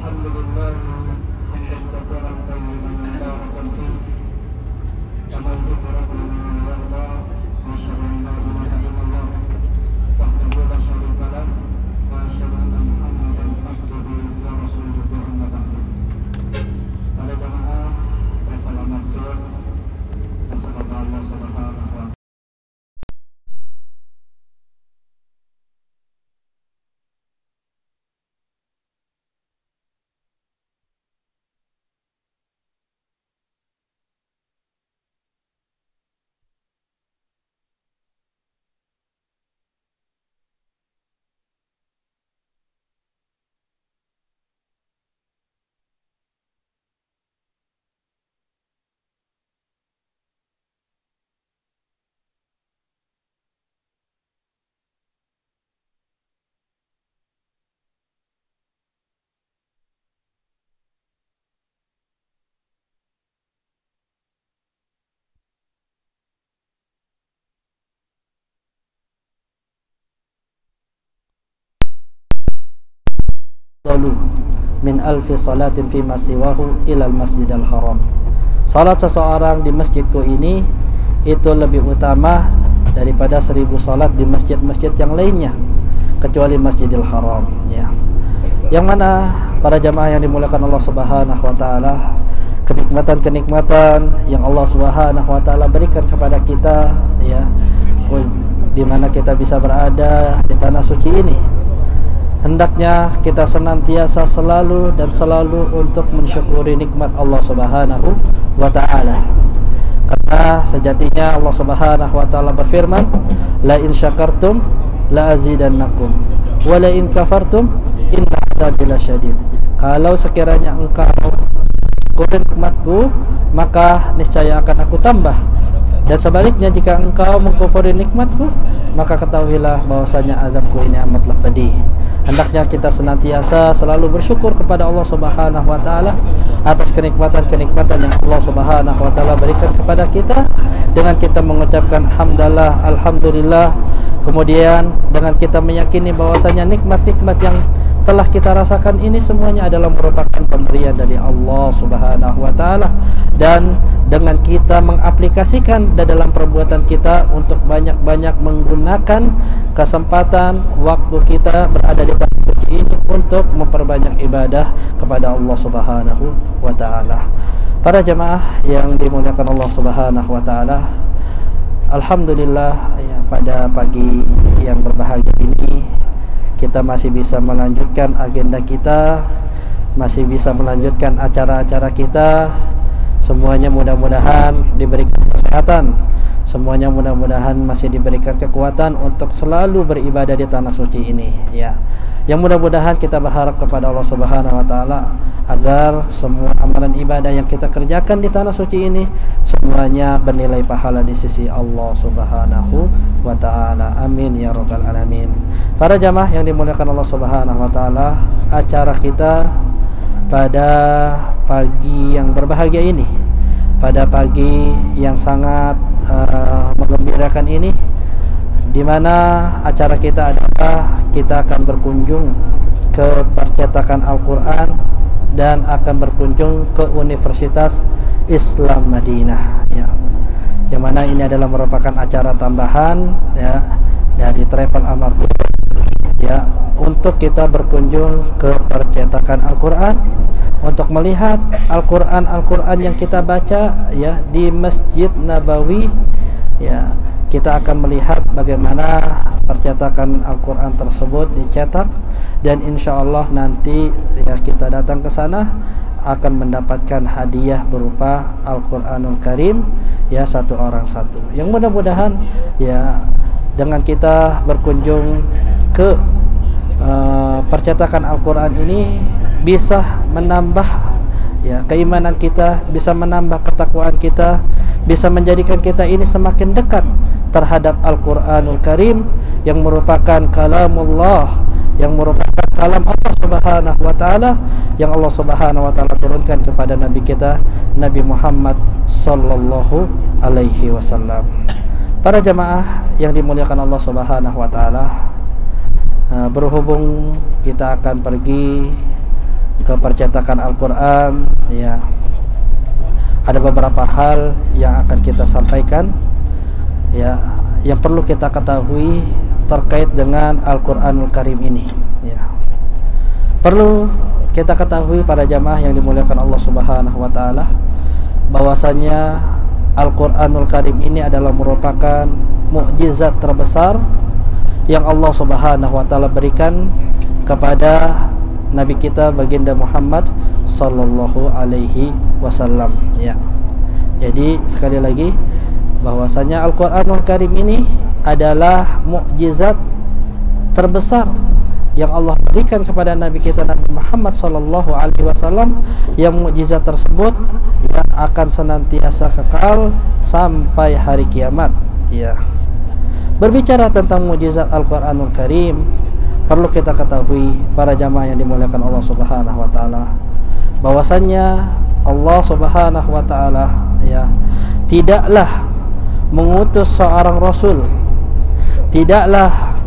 لله حمدا كثيرا طيبا مباركا فيه كما يحب ربنا ويرضى واشهد ان لا اله الا الله وحده لا شريك له واشهد ان محمدا عبده ورسوله اما بعد. Para jamaah Travel Amateur dan sahabat Allah Subhanahu wa ta'ala. Min alfi salatin fi masiwahu ilal masjidil haram. Salat seseorang di masjidku ini itu lebih utama daripada 1000 salat di masjid-masjid yang lainnya kecuali Masjidil Haram, ya. Yang mana para jamaah yang dimuliakan Allah Subhanahu wa taala, kenikmatan-kenikmatan yang Allah Subhanahu wa taala berikan kepada kita, ya, di mana kita bisa berada di tanah suci ini. Hendaknya kita senantiasa selalu untuk mensyukuri nikmat Allah Subhanahu wa ta'ala. Karena sejatinya Allah Subhanahu wa ta'ala berfirman, la in syakartum la azidannakum wa la in kafartum inna adzabi lasyadid. Kalau sekiranya engkau syukuri nikmatku, maka niscaya akan aku tambah. Dan sebaliknya jika engkau mengkufuri nikmatku, maka ketahuilah bahwasanya azabku ini amatlah pedih. Hendaknya kita senantiasa selalu bersyukur kepada Allah Subhanahu wa taala atas kenikmatan-kenikmatan yang Allah Subhanahu wa taala berikan kepada kita, dengan kita mengucapkan hamdalah, alhamdulillah. Kemudian dengan kita meyakini bahwasanya nikmat-nikmat yang telah kita rasakan ini semuanya adalah merupakan pemberian dari Allah Subhanahu wa taala, dan dengan kita mengaplikasikan dalam perbuatan kita untuk banyak-banyak menggunakan kesempatan waktu kita berada di tanah suci ini untuk memperbanyak ibadah kepada Allah Subhanahu wa taala. Para jemaah yang dimuliakan Allah Subhanahu wa taala, alhamdulillah, ya, pada pagi yang berbahagia ini kita masih bisa melanjutkan agenda kita, masih bisa melanjutkan acara-acara kita. Semuanya mudah-mudahan diberikan kesehatan, semuanya mudah-mudahan masih diberikan kekuatan untuk selalu beribadah di tanah suci ini, ya. Yang mudah-mudahan kita berharap kepada Allah Subhanahu wa taala agar semua amalan ibadah yang kita kerjakan di tanah suci ini semuanya bernilai pahala di sisi Allah Subhanahu wa taala. Amin ya rabbal alamin. Para jamaah yang dimuliakan Allah Subhanahu wa taala, acara kita pada pagi yang berbahagia ini, pada pagi yang sangat menggembirakan ini, di mana acara kita adalah kita akan berkunjung ke percetakan Al-Quran dan akan berkunjung ke Universitas Islam Madinah, ya. Yang mana ini adalah merupakan acara tambahan, ya, dari Travel Amateur, ya, untuk kita berkunjung ke percetakan Al-Quran, untuk melihat Al-Quran yang kita baca, ya, di Masjid Nabawi, ya. Kita akan melihat bagaimana percetakan Al-Quran tersebut dicetak, dan insya Allah nanti, ya, kita datang ke sana akan mendapatkan hadiah berupa Al-Quranul Karim, ya, satu orang satu. Yang mudah-mudahan, ya, dengan kita berkunjung ke percetakan Al-Quran ini bisa menambah, ya, keimanan kita, bisa menambah ketakwaan kita, bisa menjadikan kita ini semakin dekat terhadap Al-Quranul Karim yang merupakan kalamullah, yang merupakan kalam Allah Subhanahu wa taala, yang Allah Subhanahu wa taala turunkan kepada nabi kita Nabi Muhammad sallallahu alaihi wasallam. Para jamaah yang dimuliakan Allah Subhanahu wa taala, berhubung kita akan pergi ke percetakan Al-Quran, ya, ada beberapa hal yang akan kita sampaikan, ya, yang perlu kita ketahui terkait dengan Al-Quranul Karim ini, ya. Perlu kita ketahui para jamaah yang dimuliakan Allah Subhanahu wa taala, bahwasanya Al-Quranul Karim ini adalah merupakan mukjizat terbesar yang Allah Subhanahu wa taala berikan kepada Nabi kita baginda Muhammad sallallahu alaihi wasallam, ya. Jadi sekali lagi, bahwasanya Al-Quranul Karim ini adalah mukjizat terbesar yang Allah berikan kepada Nabi kita Nabi Muhammad sallallahu alaihi wasallam, yang mukjizat tersebut yang akan senantiasa kekal sampai hari kiamat, ya. Berbicara tentang mukjizat Al-Quranul Karim, perlu kita ketahui para jamaah yang dimuliakan Allah Subhanahu wa taala, bahwasannya Allah Subhanahu wa taala, ya, tidaklah mengutus seorang rasul, tidaklah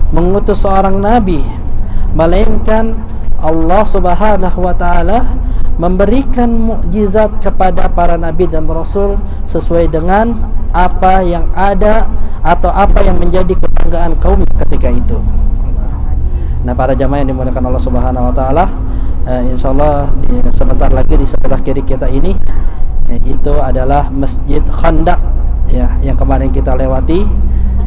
mengutus seorang nabi, melainkan Allah Subhanahu wa taala memberikan mukjizat kepada para nabi dan rasul sesuai dengan apa yang ada atau apa yang menjadi kebanggaan kaum ketika itu. Nah, para jamaah yang dimuliakan Allah Subhanahu wa taala, insyaallah sebentar lagi di sebelah kiri kita ini, itu adalah Masjid Khandaq, ya, yang kemarin kita lewati,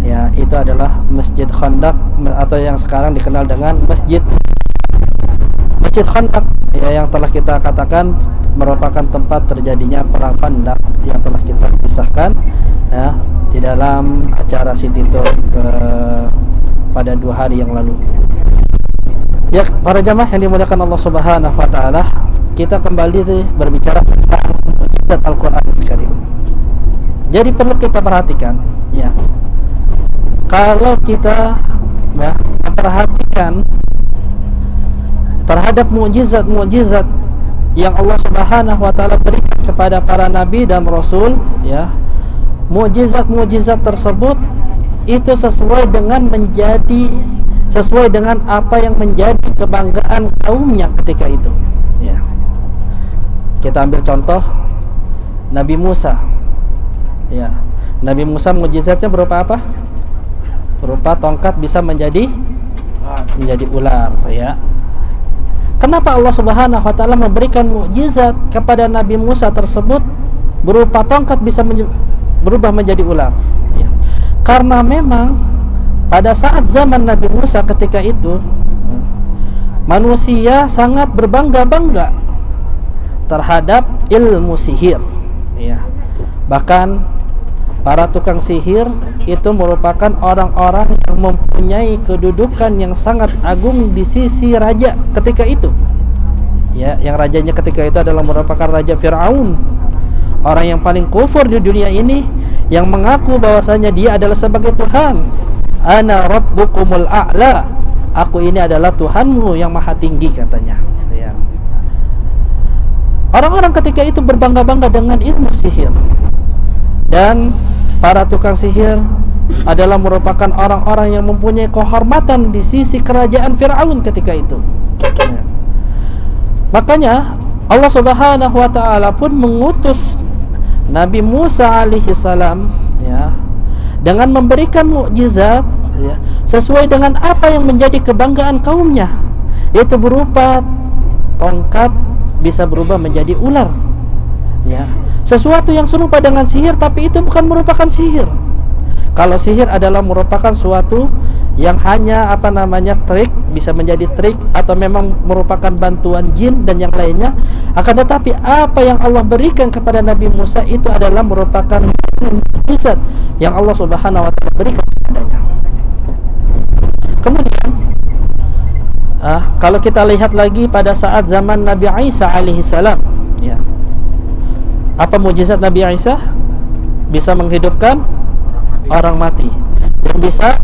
ya. Itu adalah Masjid Khandaq atau yang sekarang dikenal dengan Masjid Khandaq, ya, yang telah kita katakan merupakan tempat terjadinya perang Khandaq yang telah kita kisahkan, ya, di dalam acara City Tour pada 2 hari yang lalu. Ya, para jamaah yang dimuliakan Allah Subhanahu wa taala, kita kembali berbicara tentang mukjizat Al-Qur'anul Karim. Jadi perlu kita perhatikan, ya. Kalau kita, ya, memperhatikan terhadap mukjizat-mukjizat yang Allah Subhanahu wa taala berikan kepada para nabi dan rasul, ya, mukjizat-mukjizat tersebut itu sesuai dengan apa yang menjadi kebanggaan kaumnya ketika itu, ya. Kita ambil contoh Nabi Musa, ya. Nabi Musa mukjizatnya berupa apa? Berupa tongkat bisa menjadi ular, ya. Kenapa Allah Subhanahu wa taala memberikan mukjizat kepada Nabi Musa tersebut berupa tongkat bisa berubah menjadi ular, ya? Karena memang pada saat zaman Nabi Musa ketika itu, manusia sangat berbangga-bangga terhadap ilmu sihir, ya. Bahkan para tukang sihir itu merupakan orang-orang yang mempunyai kedudukan yang sangat agung di sisi raja ketika itu, ya. Yang rajanya ketika itu adalah merupakan Raja Fir'aun, orang yang paling kufur di dunia ini, yang mengaku bahwasanya dia adalah sebagai Tuhan. Ana rabbukumul a'la, aku ini adalah Tuhanmu yang maha tinggi, katanya, ya. Orang-orang ketika itu berbangga-bangga dengan ilmu sihir, dan para tukang sihir adalah merupakan orang-orang yang mempunyai kehormatan di sisi kerajaan Fir'aun ketika itu, ya. Makanya Allah Subhanahu wa taala pun mengutus Nabi Musa alaihi salam, ya, dengan memberikan mukjizat, ya, sesuai dengan apa yang menjadi kebanggaan kaumnya, yaitu berupa tongkat bisa berubah menjadi ular, ya. Sesuatu yang serupa dengan sihir, tapi itu bukan merupakan sihir. Kalau sihir adalah merupakan suatu yang hanya trik, bisa menjadi trik, atau memang merupakan bantuan jin dan yang lainnya. Akan tetapi apa yang Allah berikan kepada Nabi Musa itu adalah merupakan mukjizat yang Allah Subhanahu wa taala berikan kepadanya. Kemudian kalau kita lihat lagi pada saat zaman Nabi Isa alaihi salam, ya. Apa mukjizat Nabi Isa? Bisa menghidupkan orang mati dan bisa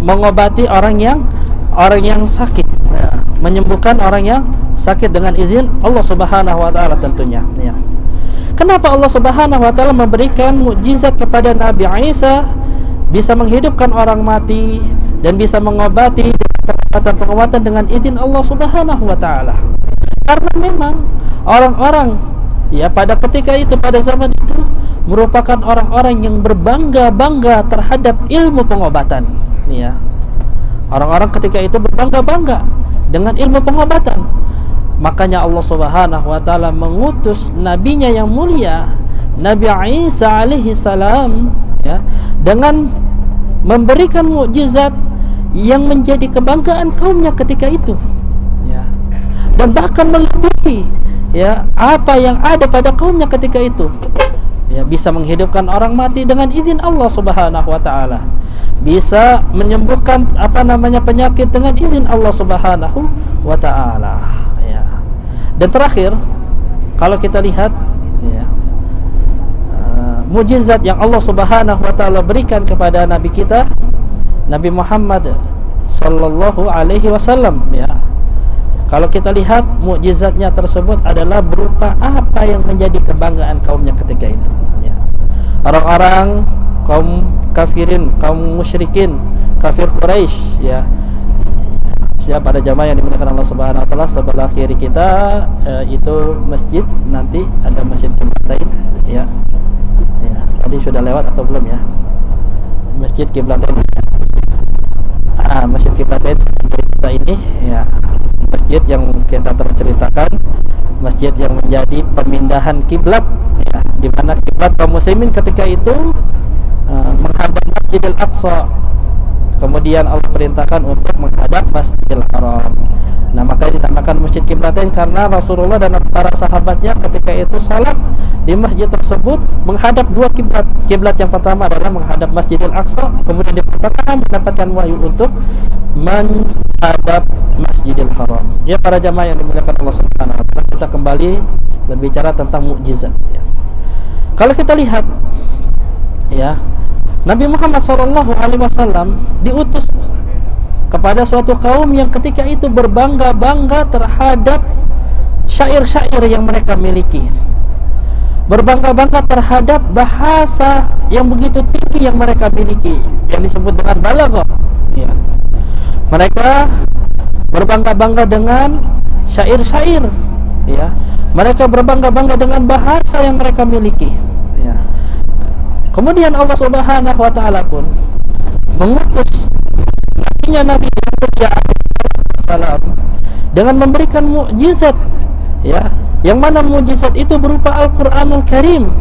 mengobati orang yang sakit, ya. Menyembuhkan orang yang sakit dengan izin Allah Subhanahu wa taala tentunya, ya. Kenapa Allah Subhanahu wa taala memberikan mukjizat kepada Nabi Isa, bisa menghidupkan orang mati dan bisa mengobati pengobatan dengan izin Allah Subhanahu wa taala. Karena memang orang-orang ya pada ketika itu, pada zaman itu merupakan orang-orang yang berbangga-bangga terhadap ilmu pengobatan. Ya. Orang-orang ketika itu berbangga-bangga dengan ilmu pengobatan. Makanya Allah Subhanahu wa taala mengutus nabinya yang mulia, Nabi Isa alaihi salam, ya, dengan memberikan mukjizat yang menjadi kebanggaan kaumnya ketika itu, ya. Dan bahkan melebihi ya apa yang ada pada kaumnya ketika itu. Ya, bisa menghidupkan orang mati dengan izin Allah Subhanahu wa taala. Bisa menyembuhkan penyakit dengan izin Allah Subhanahu wa taala, ya. Dan terakhir, kalau kita lihat ya, mukjizat yang Allah Subhanahu wa taala berikan kepada nabi kita, Nabi Muhammad sallallahu alaihi wasallam, ya. Kalau kita lihat mukjizatnya tersebut adalah berupa apa yang menjadi kebanggaan kaumnya ketika itu, ya. Orang-orang kaum kafirin, kaum musyrikin, kafir Quraisy, ya. Siapa pada jamaah yang dimuliakan Allah Subhanahu wa taala, sebelah kiri kita itu masjid, nanti ada Masjid Qiblatain, ya. Ya, tadi sudah lewat atau belum ya? Masjid Qiblatain. Masjid Qiblatain kita ini, ya, masjid yang kita terceritakan, masjid yang menjadi pemindahan kiblat, ya, di mana kiblat kaum muslimin ketika itu menghadap Masjidil Aqsa. Kemudian Allah perintahkan untuk menghadap Masjidil Haram. Nah, maka dinamakan Masjid Qiblatain karena Rasulullah dan para sahabatnya ketika itu salat di masjid tersebut menghadap dua kiblat. Kiblat yang pertama adalah menghadap Masjidil Aqsa, kemudian di pertengahan mendapatkan wahyu untuk menghadap Masjidil Haram. Ya, para jamaah yang dimuliakan Allah Subhanahu wa taala, kita kembali berbicara tentang mukjizat, ya. Kalau kita lihat, ya, Nabi Muhammad SAW diutus kepada suatu kaum yang ketika itu berbangga-bangga terhadap syair-syair yang mereka miliki, berbangga-bangga terhadap bahasa yang begitu tinggi yang mereka miliki, yang disebut dengan balaghah, ya. Mereka berbangga-bangga dengan syair-syair, ya. Mereka berbangga-bangga dengan bahasa yang mereka miliki, ya. Kemudian Allah Subhanahu wa taala pun mengutus nabinya Nabi Muhammad SAW dengan memberikan mukjizat, ya, yang mana mukjizat itu berupa Al-Qur'anul Karim,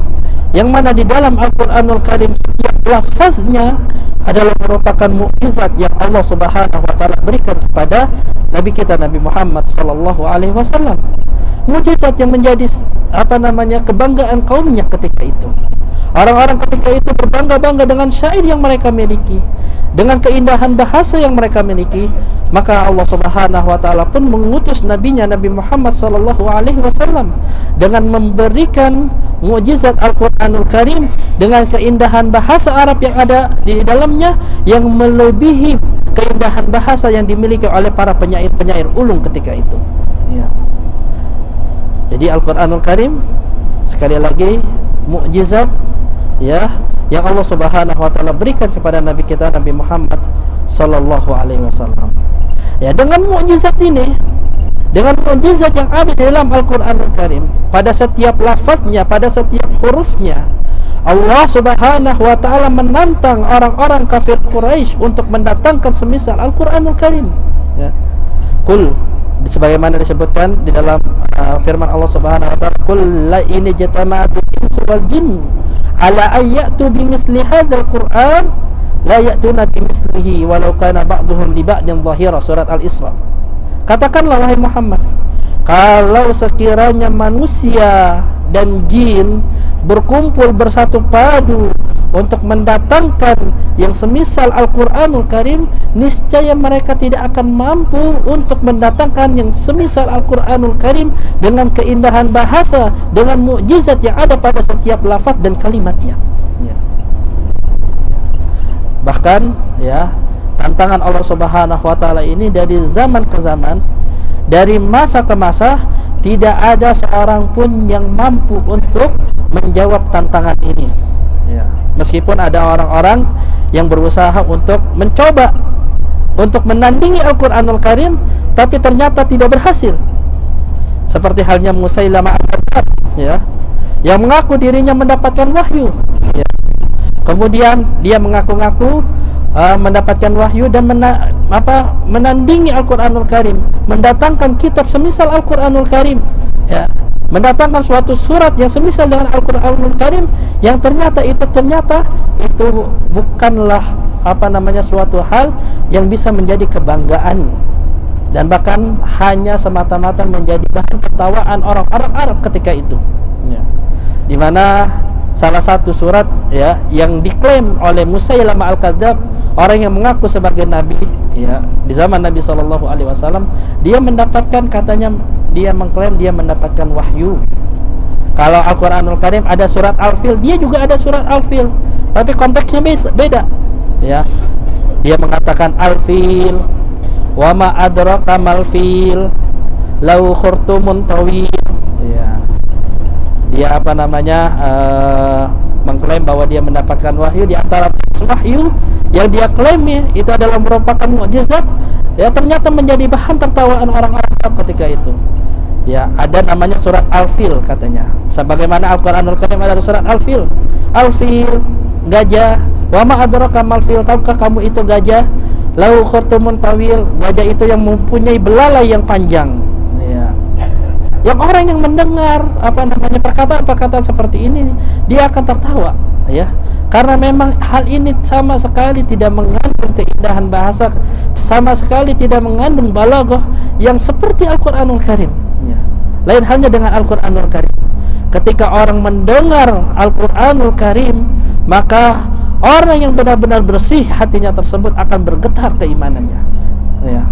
yang mana di dalam Al-Qur'anul Karim setiap lafaznya adalah merupakan mukjizat yang Allah Subhanahu wa taala berikan kepada nabi kita Nabi Muhammad sallallahu alaihi wasallam. Mukjizat yang menjadi kebanggaan kaumnya ketika itu. Orang-orang ketika itu berbangga-bangga dengan syair yang mereka miliki, dengan keindahan bahasa yang mereka miliki. Maka Allah Subhanahu wa taala pun mengutus nabinya Nabi Muhammad sallallahu alaihi wasallam dengan memberikan mukjizat Al-Qur'anul Karim dengan keindahan bahasa Arab yang ada di dalamnya yang melebihi keindahan bahasa yang dimiliki oleh para penyair-penyair ulung ketika itu, ya. Jadi Al-Qur'anul Karim sekali lagi mukjizat, ya, yang Allah Subhanahu wa taala berikan kepada nabi kita Nabi Muhammad sallallahu alaihi wasallam. Ya, dengan mukjizat ini, dengan mukjizat yang ada di dalam Al-Qur'anul Karim, pada setiap lafaznya, pada setiap hurufnya, Allah Subhanahu wa taala menantang orang-orang kafir Quraisy untuk mendatangkan semisal Al-Qur'anul Karim, ya. Qul, sebagaimana disebutkan di dalam firman Allah Subhanahu wa taala, qul la in jatama'atul insu wal jin ala ayyatu bimithli hadzal qur'an la ya'tuna bimithlihi walau kana ba'duhum li ba'din dhahira, surat Al-Isra. Katakanlah wahai Muhammad, kalau sekiranya manusia dan jin berkumpul bersatu padu untuk mendatangkan yang semisal Al-Qur'anul Karim, niscaya mereka tidak akan mampu untuk mendatangkan yang semisal Al-Qur'anul Karim dengan keindahan bahasa, dengan mukjizat yang ada pada setiap lafaz dan kalimatnya, ya. Bahkan, ya, tantangan Allah Subhanahu wa taala ini dari zaman ke zaman, dari masa ke masa, tidak ada seorang pun yang mampu untuk menjawab tantangan ini, ya. Meskipun ada orang-orang yang berusaha untuk mencoba untuk menandingi Al-Quranul Karim, tapi ternyata tidak berhasil. Seperti halnya Musailamah al-Kadzdzab, ya, yang mengaku dirinya mendapatkan wahyu, ya. Kemudian dia mengaku-ngaku mendapatkan wahyu dan menandingi Al-Quranul Karim, mendatangkan kitab semisal Al-Quranul Karim, ya, mendatangkan suatu surat yang semisal dengan Al-Quranul Karim, yang ternyata itu bukanlah suatu hal yang bisa menjadi kebanggaan, dan bahkan hanya semata-mata menjadi bahan tertawaan orang-orang Arab ketika itu, ya. Di mana salah satu surat, ya, yang diklaim oleh Musailamah al-Kadzdzab, orang yang mengaku sebagai nabi, ya, di zaman Nabi SAW, dia mendapatkan, katanya dia mengklaim dia mendapatkan wahyu. Kalau Al-Quranul Karim ada surat Al-Fil, dia juga ada surat Al-Fil, tapi konteksnya beda, ya. Dia mengatakan Al-Fil, wa ma adraka mal fil, lau khurtumun tawil, ya. Dia mengklaim bahwa dia mendapatkan wahyu. Di antara wahyu yang dia klaim itu adalah merupakan mukjizat, ya, ternyata menjadi bahan tertawaan orang-orang Arab ketika itu, ya. Ada namanya surat Al-Fil, katanya, sebagaimana Al-Quranul Karim ada surat Al-Fil. Al-Fil, gajah. Wa ma adraka mal fil, tahukah kamu itu gajah? Lau khurtumun tawil, gajah itu yang mempunyai belalai yang panjang, ya. Yang orang yang mendengar perkataan-perkataan seperti ini, dia akan tertawa, ya, karena memang hal ini sama sekali tidak mengandung keindahan bahasa, sama sekali tidak mengandung balaghah yang seperti Al-Quranul Karim, ya. Lain halnya dengan Al-Quranul Karim. Ketika orang mendengar Al-Quranul Karim, maka orang yang benar-benar bersih hatinya tersebut akan bergetar keimanannya, ya.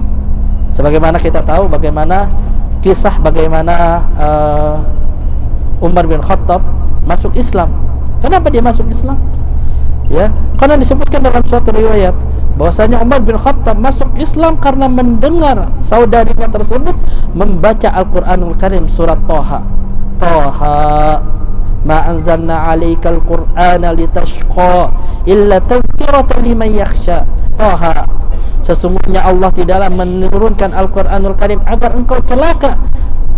Sebagaimana kita tahu kisah bagaimana Umar bin Khattab masuk Islam. Kenapa dia masuk Islam? Ya, karena disebutkan dalam suatu riwayat bahwasanya Umar bin Khattab masuk Islam karena mendengar saudarinya tersebut membaca Al-Quranul Karim surat Toha. Ma anzalna 'alaikal Qur'ana litashqa illa tadhkiratan liman yakhsha. Toha, sesungguhnya Allah tidaklah menurunkan Al-Quranul Karim agar engkau celaka,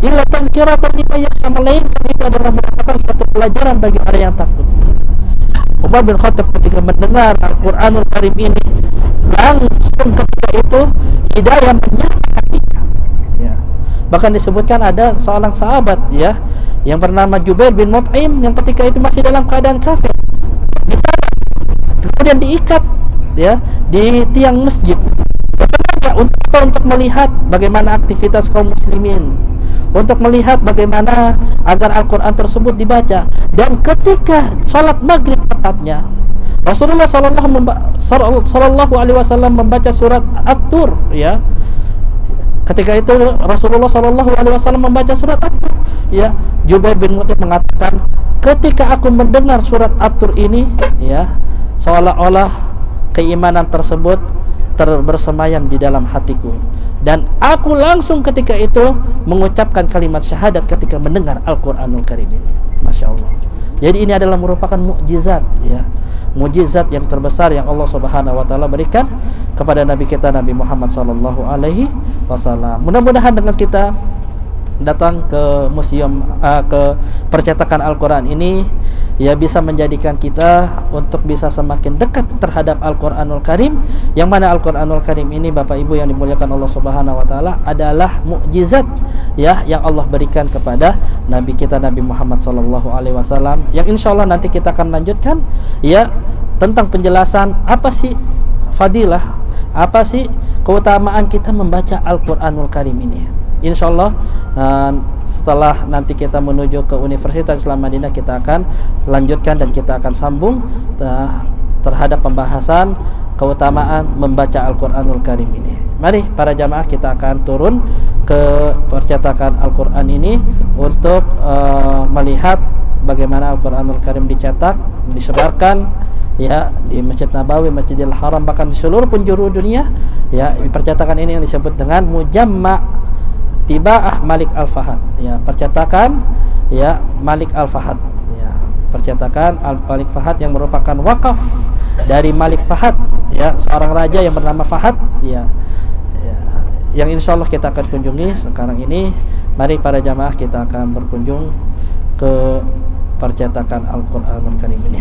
illa tadhkiratan liman yakhsha, melainkan itu adalah merupakan suatu pelajaran bagi orang yang takut. Umar bin Khattab ketika mendengar Al-Quranul Karim ini, langsung ketika itu hidayah menyapa hatinya, ya. Bahkan disebutkan ada seorang sahabat, ya, yang bernama Jubair bin Mut'im, yang ketika itu masih dalam keadaan kafir, ditarik, kemudian diikat, ya, di tiang masjid, untuk melihat bagaimana aktivitas kaum muslimin, untuk melihat bagaimana agar Al-Quran tersebut dibaca. Dan ketika sholat maghrib tepatnya, Rasulullah Sallallahu Alaihi Wasallam membaca surat At-Tur, ya. Ketika itu Rasulullah Sallallahu Alaihi Wasallam membaca surat At-Tur, ya. Jubair bin Mut'im mengatakan, ketika aku mendengar surat At-Tur ini, ya, seolah-olah keimanan tersebut bersemayam di dalam hatiku, dan aku langsung ketika itu mengucapkan kalimat syahadat ketika mendengar Al-Quranul Karim ini. Masya Allah. Jadi ini adalah merupakan mukjizat, ya, mukjizat yang terbesar yang Allah Subhanahu wa taala berikan kepada Nabi kita, Nabi Muhammad sallallahu alaihi wasallam. Mudah-mudahan dengan kita datang ke museum ke percetakan Al-Quran ini, ya, bisa menjadikan kita untuk bisa semakin dekat terhadap Al-Quranul Karim, yang mana Al-Quranul Karim ini, Bapak Ibu yang dimuliakan Allah Subhanahu wa taala, adalah mukjizat, ya, yang Allah berikan kepada Nabi kita, Nabi Muhammad sallallahu alaihi wasallam, yang insyaallah nanti kita akan lanjutkan, ya, tentang penjelasan apa sih fadilah, apa sih keutamaan kita membaca Al-Quranul Karim ini. Insyaallah setelah nanti kita menuju ke Universitas Islam Madinah, kita akan lanjutkan dan kita akan sambung terhadap pembahasan keutamaan membaca Al-Quranul Karim ini. Mari para jamaah, kita akan turun ke percetakan Al-Quran ini untuk melihat bagaimana Al-Quranul Karim dicetak, disebarkan, ya, di Masjid Nabawi, Masjidil Haram, bahkan di seluruh penjuru dunia, ya. Percetakan ini yang disebut dengan Mujamma' Tibaah Malik Al-Fahad, ya, percetakan, ya, Malik Al-Fahad, ya, percetakan Malik Fahad yang merupakan wakaf dari Malik Fahad, ya, seorang raja yang bernama Fahad, ya, yang insya Allah kita akan kunjungi sekarang ini. Mari para jamaah kita akan berkunjung ke percetakan Al-Quranul Karim ini.